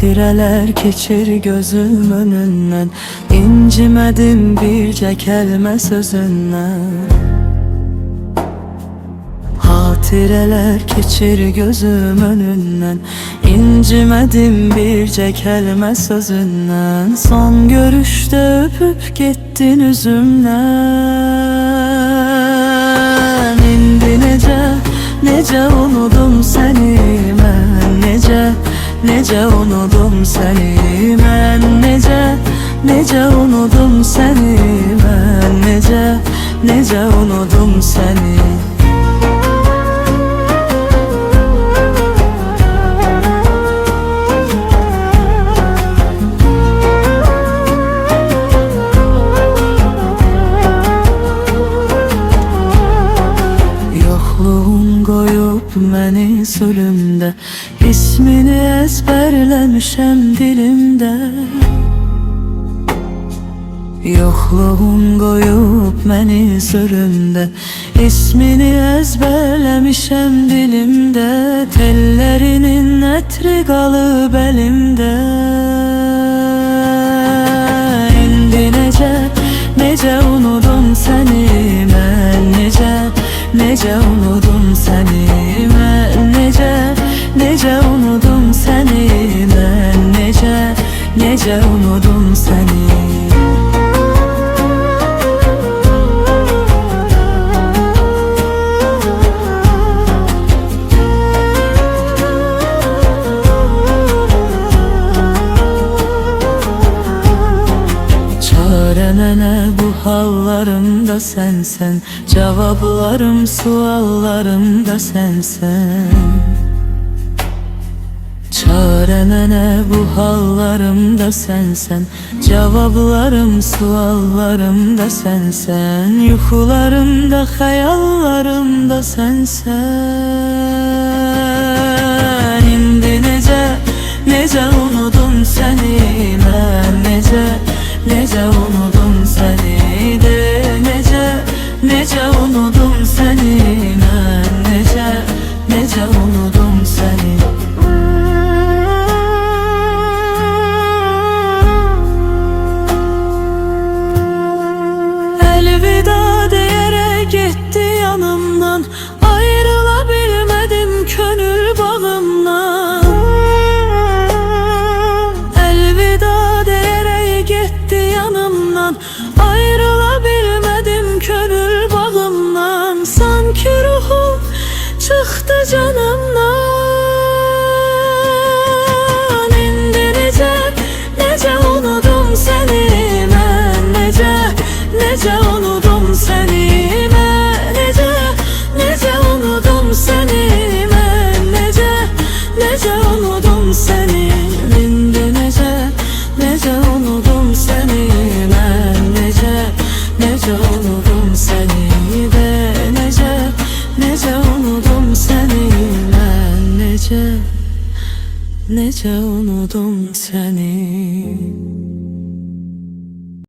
Hatireler keçir gözüm önünden, İncimedim birce kelime sözünden. Hatireler keçir gözüm önünden, İncimedim birce kelime sözünden. Son görüşte öpüp gittin üzümden. İndi nece unudum seni ben, nece unudum seni ben, nece unudum seni ben, nece unudum seni. Yokluğun koyup məni sülümdə, İsmini ezberlemişem dilimde. Yokluğun koyup məni sülümdə, İsmini ezberlemişem dilimde. Tellerinin etri kalıp elimde. İndi nece unudum seni ben, nece unudum seni ben, nece unudum seni ben, nece unudum seni. Çarene bu hallarımda sensen, cevaplarım suallarımda sensen. Çarene bu hallarımda sensen, cevaplarım suallarımda sensen. Yuxularımda hayallarımda sensen. İndi nece unudum seni ben, nece unudum seni de, nece unudum seni ben, nece unudum seni. Elveda diyerek gitti yanımdan, ayrılabilmedim gönül bağımdan. Elveda diyerek gitti yanımdan, ayrılabilmedim gönül bağımdan. Sanki ruhum çıktı canımdan. İndi nece unudum seni ben, nece unudum seni ben, nece unudum seni ben, nece unudum seni. İndi nece unudum seni ben, nece unudum seni de, nece unudum seni ben, nece unudum seni.